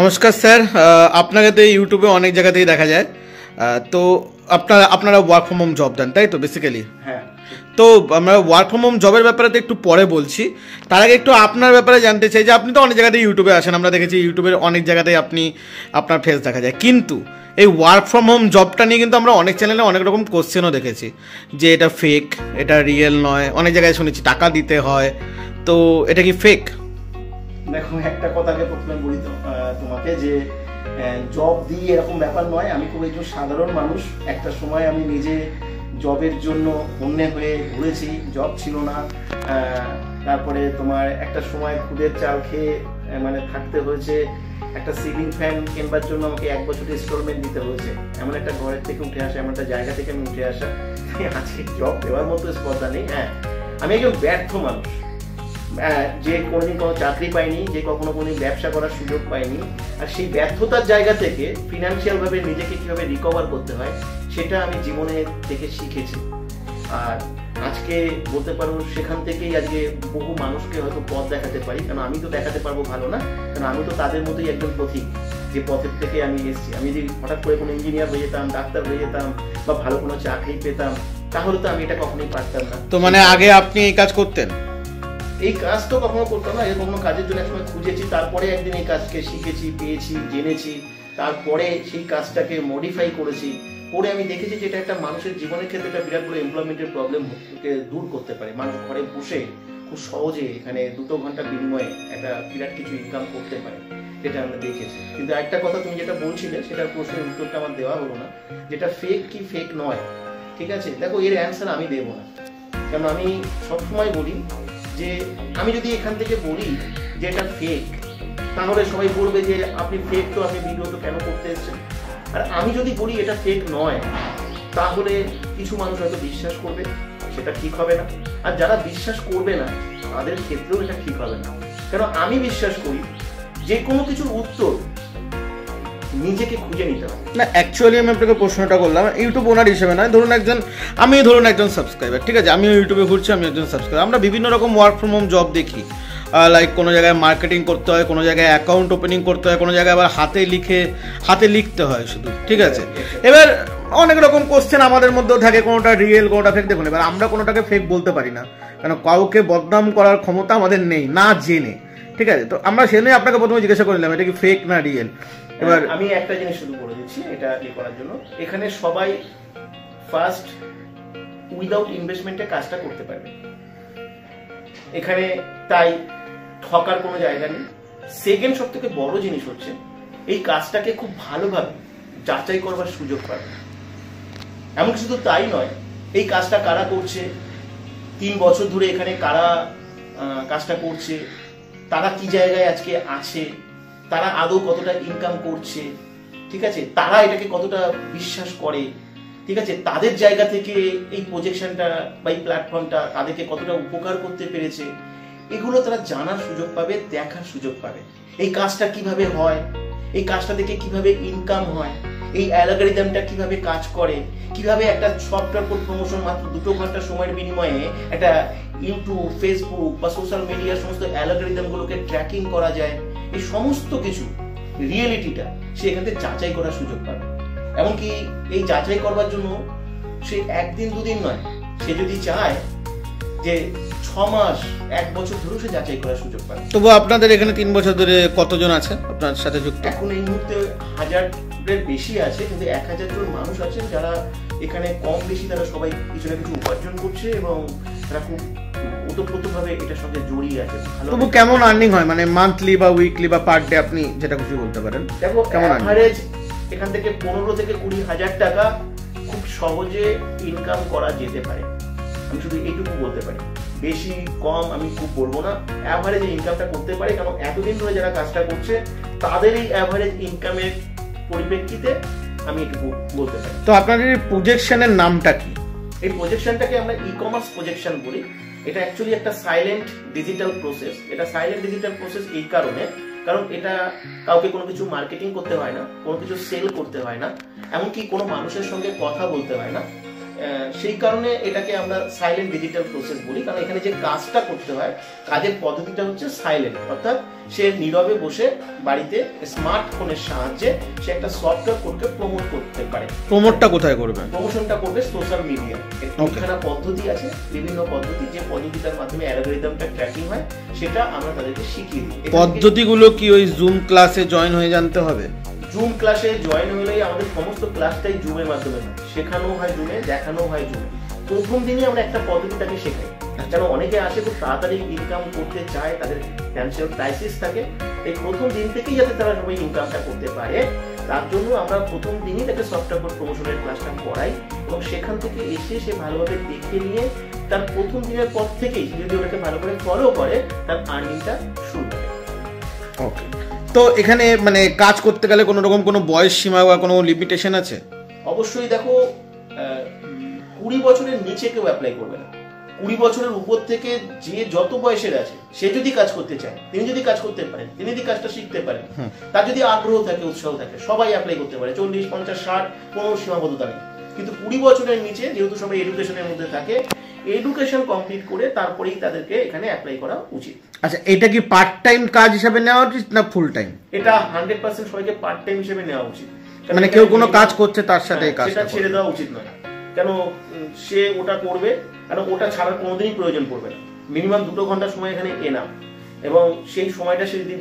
নমস্কার স্যার, আপনাকে তো ইউটিউবে অনেক জায়গাতেই দেখা যায়। তো আপনারা ওয়ার্ক ফ্রম হোম জব দেন, তাই তো বেসিক্যালি? হ্যাঁ। তো আমরা ওয়ার্ক ফ্রম হোম জবের ব্যাপারে তো একটু পরে বলছি। তার আগে একটু আপনার ব্যাপারে জানতে চাই যে আপনি তো অনেক জায়গাতেই ইউটিউবে আসেন, আমরা দেখেছি ইউটিউবের অনেক জায়গাতেই আপনার ফেস দেখা যায়, কিন্তু এই ওয়ার্ক ফ্রম হোম জবটা নিয়ে কিন্তু আমরা অনেক চ্যানেলে অনেক রকম কোশ্চেনও দেখেছি যে এটা ফেক, এটা রিয়েল নয়। অনেক জায়গায় শুনেছি টাকা দিতে হয়, তো এটা কি ফেক? দেখো, একটা কথাকে প্রথমে বলি তোমাকে যে জব দিয়ে এরকম ব্যাপার নয়। আমি খুব একজন সাধারণ মানুষ। একটা সময় আমি নিজে জবের জন্য অন্য হয়ে ঘুরেছি, জব ছিল না। তারপরে তোমার একটা সময় খুদের চাল খেয়ে মানে থাকতে হয়েছে। একটা সিলিং ফ্যান কেনবার জন্য আমাকে 1 বছর ইনস্টলমেন্ট দিতে হয়েছে। এমন একটা ঘরের থেকে উঠে আসা, এমন একটা জায়গা থেকে আমি উঠে আসা, আজকে জব দেওয়ার মতো স্পর্ধা নেই। হ্যাঁ, আমি একজন ব্যর্থ মানুষ, যে কোনোদিন কোনো চাকরি পাইনি, যে কখনো ব্যবসা করার সুযোগ পাইনি। আর সেই ব্যর্থতার জায়গা থেকে ফিনান্সিয়াল ভাবে নিজেকে কিভাবে রিকভার করতে হয় সেটা আমি জীবনে থেকে শিখেছি। আর আজকে বলতে পারো সেখান থেকেই আজকে বহু মানুষকে হয়তো পথ দেখাতে পারি। কারণ আমি তো দেখাতে পারবো ভালো না, কারণ আমি তো তাদের মতোই একজন পথিক, যে পথের থেকে আমি এসেছি। আমি যদি হঠাৎ করে কোনো ইঞ্জিনিয়ার হয়ে যেতাম, ডাক্তার হয়ে যেতাম, বা ভালো কোনো চাকরি পেতাম, তাহলে তো আমি এটা কখনোই পারতাম না। তো মানে আগে আপনি এই কাজ করতেন? এই কাজ তো কখনো করতাম না। এর কোনো কাজের জন্য একসময় খুঁজেছি, তারপরে একদিন এই কাজকে শিখেছি, পেয়েছি, জেনেছি। তারপরে সেই কাজটাকে মডিফাই করেছি, করে আমি দেখেছি যে এটা একটা মানুষের জীবনের ক্ষেত্রে একটা বিরাট বড় এমপ্লয়মেন্টের প্রবলেমকে দূর করতে পারে। মানুষ ঘরে বসে খুব সহজে এখানে 2 ঘন্টা বিনিময়ে একটা বিরাট কিছু ইনকাম করতে পারে, যেটা আমরা দেখেছি। কিন্তু একটা কথা তুমি যেটা বলছিলে, সেটার প্রশ্নের উত্তরটা আমার দেওয়া হলো না, যেটা ফেক কি ফেক নয়। ঠিক আছে, দেখো, এর অ্যান্সার আমি দেবো না। কারণ আমি সবসময় বলি যে আমি যদি এখান থেকে বলি যে এটা ফেক, তাহলে সবাই বলবে যে আপনি ফেক, তো আপনি ভিডিও তো কেন করতে এসেছেন। আর আমি যদি বলি এটা ফেক নয়, তাহলে কিছু মানুষ হয়তো বিশ্বাস করবে, সেটা ঠিক হবে না। আর যারা বিশ্বাস করবে না তাদের ক্ষেত্রেও এটা ঠিক হবে না। কেন আমি বিশ্বাস করি যে কোনো কিছুর উত্তর নিজেকে খুঁজে নিতে হবে। না, অ্যাকচুয়ালি আমি আপনাকে প্রশ্নটা করলাম ইউটিউব ওনার হিসেবে নয়। ধরুন একজন সাবস্ক্রাইবার, ঠিক আছে, আমিও ইউটিউবে ঘুরছি, আমি একজন সাবস্ক্রাইবার। আমরা বিভিন্ন রকম ওয়ার্ক ফ্রম হোম জব দেখি, লাইক কোনো জায়গায় মার্কেটিং করতে হয়, কোনো জায়গায় অ্যাকাউন্ট ওপেনিং করতে হয়, কোনো জায়গায় আবার হাতে লিখতে হয় শুধু, ঠিক আছে। এবার অনেক রকম কোশ্চেন আমাদের মধ্যেও থাকে, কোনোটা রিয়েল কোনোটা ফেক। দেখুন, এবার আমরা কোনোটাকে ফেক বলতে পারি না, কারণ কাউকে বদনাম করার ক্ষমতা আমাদের নেই না জেনে, ঠিক আছে। তো আমরা সেজন্যই আপনাকে প্রথমে জিজ্ঞাসা করলাম এটা কি ফেক না রিয়েল। এবার আমি একটা জিনিস শুধু বলে দিচ্ছি এটা করার জন্য, এখানে সবাই ফার্স্ট উইদাউট ইনভেস্টমেন্টে কাজটা করতে পারবে। এখানে তাই ঠকার কোনো জায়গা নেই। সেকেন্ড সব থেকে বড় জিনিস হচ্ছে এই কাজটাকে খুব ভালোভাবে যাচাই করবার সুযোগ পাবে। এমন শুধু তাই নয়, এই কাজটা কারা করছে, 3 বছর ধরে এখানে কারা কাজটা করছে, তারা কি জায়গায় আজকে আছে, তারা আদৌ কতটা ইনকাম করছে, ঠিক আছে, তারা এটাকে কতটা বিশ্বাস করে, ঠিক আছে, তাদের জায়গা থেকে এই প্রজেকশনটা বা এই প্ল্যাটফর্মটা তাদেরকে কতটা উপকার করতে পেরেছে, এগুলো তারা জানার সুযোগ পাবে, দেখার সুযোগ পাবে। এই কাজটা কিভাবে হয়, এই কাজটা থেকে কিভাবে ইনকাম হয়, এই অ্যালগরিদমটা কিভাবে কাজ করে, কিভাবে একটা সফটওয়্যার কোড প্রমোশন মাত্র 2 ঘন্টা সময়ের বিনিময়ে একটা ইউটিউব, ফেসবুক বা সোশ্যাল মিডিয়ার সমস্ত অ্যালগরিদমগুলোকে ট্র্যাকিং করা যায়। এই সমস্ত কিছু রিয়েলিটিটা সে এখান থেকে যাচাই করার সুযোগ পাবে। এমনকি এই যাচাই করবার জন্য সে 1 দিন 2 দিন নয়, সে যদি চায় যে 6 মাস 1 বছর ধরে সে যাচাই করার সুযোগ পাবে। তবু আপনাদের এখানে 3 বছর ধরে কতজন আছে আপনার সাথে যুক্ত? এখন এই মুহূর্তে 1000-এর বেশি আছে, কিন্তু 1000 জন মানুষ আছেন যারা এখানে কম বেশি তারা সবাই কিছু না কিছু উপার্জন করছে এবং তারা খুব ওতপ্রোতভাবে এটার সঙ্গে জড়িয়ে আছে। তবু কেমন আর্নিং হয়, মানে মান্থলি বা উইকলি বা পার ডে, আপনি যেটা খুশি বলতে পারেন। দেখো, কেমন অ্যাভারেজ এখান থেকে 15 থেকে 20,000 টাকা খুব সহজে ইনকাম করা যেতে পারে। আমি শুধু এইটুকু বলতে পারি, বেশি কম আমি খুব বলবো না, অ্যাভারেজ ইনকামটা করতে পারে। কারণ এতদিন ধরে যারা কাজটা করছে তাদের এই অ্যাভারেজ ইনকামের পরিপ্রেক্ষিতে আমি এটুকু বলতে পারি। তো আপনাদের এই প্রজেকশনের নামটা কি? এই প্রজেকশনটাকে আমরা ই-কমার্স প্রজেকশন বলি। এটা অ্যাকচুয়ালি একটা সাইলেন্ট ডিজিটাল প্রসেস। এটা সাইলেন্ট ডিজিটাল প্রসেস এই কারণে, কারণ এটা কাউকে কোনো কিছু মার্কেটিং করতে হয় না, কোনো কিছু সেল করতে হয় না, এমনকি কোনো মানুষের সঙ্গে কথা বলতে হয় না। সেই কারণে এটাকে আমরা সাইলেন্ট ডিজিটাল প্রসেস বলি, কারণ এখানে যে কাজটা করতে হয় কাজের পদ্ধতিটা হচ্ছে সাইলেন্ট, অর্থাৎ সে নীরবে বসে বাড়িতে স্মার্টফোনের সাহায্যে সে একটা সফটওয়্যার কোডকে প্রমোট করতে পারে। প্রমোটটা কোথায় করবে? প্রমোশনটা করবে সোশ্যাল মিডিয়া। এখানে পদ্ধতি আছে, বিভিন্ন পদ্ধতি, যে পদ্ধতিটার মাধ্যমে অ্যালগরিদমটা ট্র্যাকিং হয় সেটা আমরা তাদেরকে শিখিয়ে দিই। পদ্ধতিগুলো কি ওই জুম ক্লাসে জয়েন হয়ে জানতে হবে? জুম ক্লাসে জয়েন হলেই আমাদের সমস্ত ক্লাসটাই জুমের মাধ্যমে হয়, শেখানো হয় জুমে, দেখানো হয় জুমে। প্রথম দিনই আমরা একটা পদ্ধতিটাকে শেখাই, কেন অনেকে আসে খুব তাড়াতাড়ি ইনকাম করতে চায়, তাদের ফিনান্সিয়াল ক্রাইসিস থাকে, এই প্রথম দিন থেকেই যাতে তারা সবাই ইনকামটা করতে পারে তার জন্য আমরা প্রথম দিনই তাকে সফটওয়্যার প্রমোশনের ক্লাসটা করাই, এবং সেখান থেকে এসে সে ভালোভাবে দেখে নিয়ে তার প্রথম দিনের পর থেকেই যদি ওটাকে ভালো করে ফলো করে তার আর্নিংটা শুরু করে। ওকে, তো এখানে মানে কাজ করতে গেলে কোনো রকম কোনো বয়স সীমা বা কোনো লিমিটেশন আছে? অবশ্যই দেখো, 20 বছরের নিচে কেউ অ্যাপ্লাই করবে না। 20 বছরের উপর থেকে যে যত বয়সের আছে সে যদি কাজ করতে চায়, তিনি যদি কাজ করতে পারেন, তিনি যদি কাজটা শিখতে পারেন, তার যদি আগ্রহ থাকে, উৎসাহ থাকে, সবাই অ্যাপ্লাই করতে পারে। 40, 50, 60 কোনো সীমাবদ্ধতা নেই। কিন্তু 20 বছরের নিচে যেহেতু সবাই এডুকেশনের মধ্যে থাকে, এডুকেশন কমপ্লিট করে তারপরেই তাদেরকে এখানে অ্যাপ্লাই করা উচিত। আচ্ছা, এটা কি পার্ট টাইম কাজ হিসেবে নেওয়া উচিত না ফুল টাইম? এটা 100% সবাইকে পার্ট টাইম হিসেবে নেওয়া উচিত। মানে কেউ কোনো কাজ করছে তার সাথে এই কাজটা সেটা ছেড়ে দেওয়া উচিত নয়, কেন সে ওটা করবে, কারণ ওটা ছাড়ার কোনোদিনই প্রয়োজন পড়বে না। মিনিমাম 2 ঘন্টা সময় এখানে এনাফ, এবং সেই সময়টা সে যদি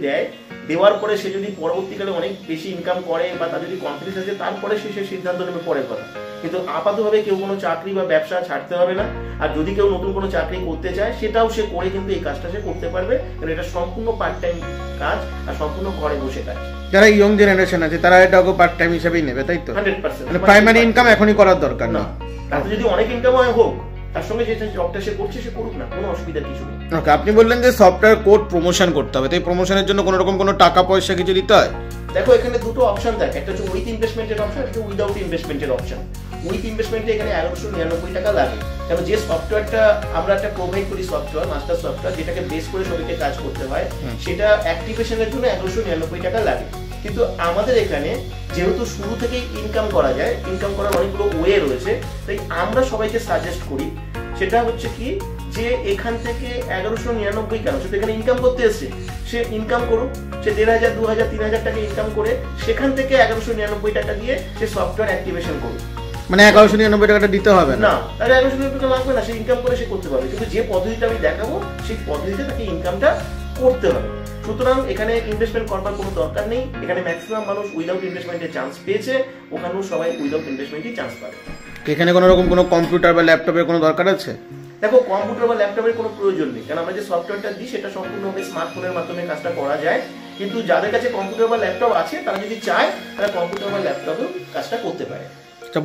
দেওয়ার পরে সে যদি পরবর্তীকালে অনেক বেশি ইনকাম করে বা তার যদি কনফিডেন্স আছে, তারপরে সে সিদ্ধান্ত নেবে পরের কথা। কিন্তু আপাতভাবে কেউ কোনো চাকরি বা ব্যবসা ছাড়তে হবে না। আর যদি কেউ নতুন কোনো চাকরি করতে চায় সেটাও সে করে কিন্তু এই কাজটা সে করতে পারবে, কারণ এটা সম্পূর্ণ পার্ট টাইম কাজ আর সম্পূর্ণ ঘরে বসে কাজ। যারা ইয়ং জেনারেশন আছে তারা এটাকে পার্ট টাইম হিসেবেই নেবে, তাই তো? 100%। মানে প্রাইমারি ইনকাম এখনই করার দরকার না, তাতে যদি অনেক ইনকাম হয় হোক, তার সঙ্গে যে জবটা সে করছে সে করুক না, কোনো অসুবিধা কিছু নেই। ওকে, আপনি বললেন যে সফটওয়্যার কোড প্রমোশন করতে হবে, তাই প্রমোশনের জন্য কোনো রকম কোনো টাকা পয়সা কিছু দিতে হয়? দেখো, এখানে দুটো অপশন থাকে, একটা হচ্ছে উইথ ইনভেস্টমেন্টের অপশন, একটা উইদাউট ইনভেস্টমেন্টের অপশন। উইথ ইনভেস্টমেন্টে এখানে 1199 টাকা লাগে, কারণ যে সফটওয়্যারটা আমরা একটা প্রোভাইড করি, সফটওয়্যার মাস্টার সফটওয়্যার যেটাকে বেস করে সবাইকে কাজ করতে হয়, সেটা অ্যাক্টিভেশনের জন্য 1199 টাকা লাগে। কিন্তু আমাদের এখানে যেহেতু শুরু থেকেই ইনকাম করা যায়, ইনকাম করার অনেকগুলো ওয়ে রয়েছে, তাই আমরা সবাইকে সাজেস্ট করি সেটা হচ্ছে কি, যে এখান থেকে 1199 কেন, সে তো এখানে ইনকাম করতে এসছে, সে ইনকাম করুক, সে 1500, 2000, 3000 টাকা ইনকাম করে সেখান থেকে 1199 টাকা দিয়ে সে সফটওয়্যার অ্যাক্টিভেশন করুক। মানে 1199 টাকাটা দিতে হবে না, তাহলে 1199 টাকা লাগবে না, সে ইনকাম করে সে করতে পারবে। কিন্তু যে পদ্ধতিটা আমি দেখাবো সেই পদ্ধতিতে তাকে ইনকামটা করতে হবে। সুতরাং এখানে ইনভেস্টমেন্ট করবার কোনো দরকার নেই। এখানে ম্যাক্সিমাম মানুষ উইদাউট ইনভেস্টমেন্টের চান্স পেয়েছে, ওখানেও সবাই উইদাউট ইনভেস্টমেন্টই চান্স পাবে। এখানে কোনো রকম কোনো কম্পিউটার বা ল্যাপটপের কোনো দরকার আছে? দেখো, কম্পিউটার বা ল্যাপটপের কোনো প্রয়োজন নেই, কারণ আমরা যে সফটওয়্যারটা দিই সেটা সম্পূর্ণভাবে স্মার্টফোনের মাধ্যমে কাজটা করা যায়। কিন্তু যাদের কাছে কম্পিউটার বা ল্যাপটপ আছে তারা যদি চায় তারা কম্পিউটার বা ল্যাপটপেও কাজটা করতে পারে।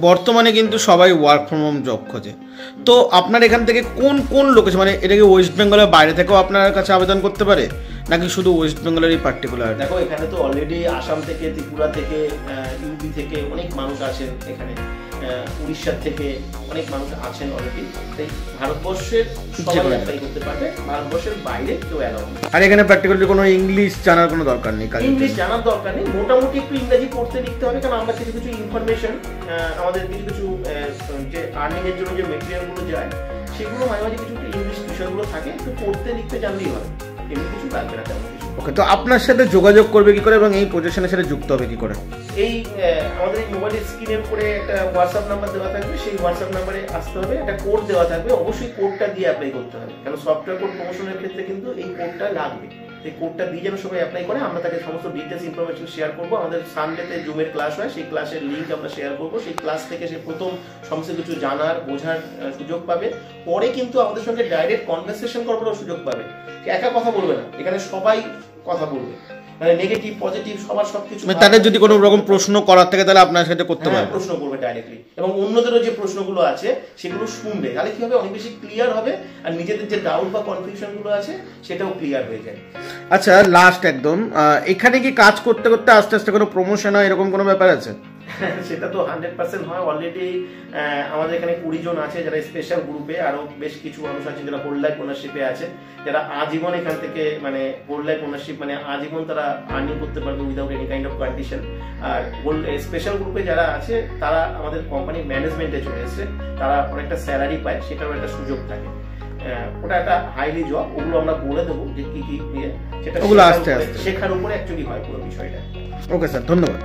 বর্তমানে কিন্তু সবাই ওয়ার্ক ফ্রম হোম জব খোঁজে, তো আপনার এখান থেকে কোন কোন লোকেশন, মানে এটাকে ওয়েস্ট বেঙ্গলের বাইরে থেকেও আপনার কাছে আবেদন করতে পারে নাকি শুধু ওয়েস্ট বেঙ্গলেরই পার্টিকুলার? দেখো, এখানে তো অলরেডি আসাম থেকে, ত্রিপুরা থেকে, ইউপি থেকে অনেক মানুষ আছেন, এখানে উড়িষ্যা থেকে অনেক মানুষ আছেন অলরেডি। তাই ভারতবর্ষের সবাই অ্যাপ্লাই করতে পারবে, ভারতবর্ষের বাইরে কেউ অ্যালাউ নেই। আর এখানে প্র্যাকটিক্যালি কোনো ইংলিশ জানার কোনো দরকার নেই? ইংলিশ জানার দরকার নেই, মোটামুটি একটু ইংরেজি পড়তে লিখতে হবে, কারণ আমরা কিছু কিছু ইনফরমেশন, আমাদের কিছু কিছু যে আর্নিং এর জন্য যে মেটেরিয়াল গুলো যায় সেগুলো মাঝে মাঝে কিছু ইংলিশ বিষয়গুলো থাকে, একটু পড়তে লিখতে জানলেই হবে, এমনি কিছু লাগবে না তেমন কিছু। ওকে, তো আপনার সাথে যোগাযোগ করবে কি করে এবং এই পজিশনের সাথে যুক্ত হবে কি করে? এই আমাদের এই মোবাইল স্ক্রিনের উপরে একটা হোয়াটসঅ্যাপ নাম্বার দেওয়া থাকবে, সেই হোয়াটসঅ্যাপ নাম্বারে আসতে হবে, একটা কোড দেওয়া থাকবে, অবশ্যই কোডটা দিয়ে অ্যাপ্লাই করতে হবে, কারণ সফটওয়্যার কোড প্রমোশনের ক্ষেত্রে কিন্তু এই কোডটা লাগবে। এই কোডটা দিয়ে যেন সবাই অ্যাপ্লাই করে, আমরা তাকে সমস্ত ডিটেলস ইনফরমেশন শেয়ার করবো। আমাদের সানডেতে জুমের ক্লাস হয়, সেই ক্লাসের লিঙ্ক আমরা শেয়ার করবো। সেই ক্লাস থেকে সে প্রথম সমস্ত কিছু জানার বোঝার সুযোগ পাবে, পরে কিন্তু আমাদের সঙ্গে ডাইরেক্ট কনভারসেশন করবারও সুযোগ পাবে। একা কথা বলবে না, এখানে সবাই কথা বলবে, মানে নেগেটিভ পজিটিভ সবার সবকিছু। তাদের যদি কোনো রকম প্রশ্ন করার থাকে তাহলে আপনার সাথে করতে পারবে, প্রশ্ন করবে ডাইরেক্টলি, এবং অন্যদেরও যে প্রশ্নগুলো আছে সেগুলো শুনবে, তাহলে কি হবে, অনেক বেশি ক্লিয়ার হবে, আর নিজেদের যে ডাউট বা কনফিউশন গুলো আছে সেটাও ক্লিয়ার হয়ে যায়। আচ্ছা, লাস্ট একদম, এখানে কি কাজ করতে করতে আস্তে আস্তে কোনো প্রমোশন হয় এরকম কোনো ব্যাপার আছে? সেটা তো 100% হয়। অলরেডি আমাদের এখানে 20 জন আছে যারা স্পেশাল গ্রুপে, আরো বেশ কিছু মানুষ আছে যারা হোল লাইফ ওনারশিপে আছে, যারা আজীবন এখান থেকে মানে হোল লাইফ ওনারশিপ মানে আজীবন তারা আর্নিং করতে পারবে without any kind of condition. আর স্পেশাল গ্রুপে যারা আছে তারা আমাদের কোম্পানির ম্যানেজমেন্টে চলে এসেছে, তারা অনেকটা স্যালারি পায়, সেটারও একটা সুযোগ থাকে। ওটা একটা হাইলি জব, ওগুলো আমরা বলে দেবো যে কি কি দিয়ে, সেটা ওগুলো আস্তে আস্তে শেখার উপরে অ্যাকচুয়ালি হয় পুরো বিষয়টা। ওকে স্যার, ধন্যবাদ।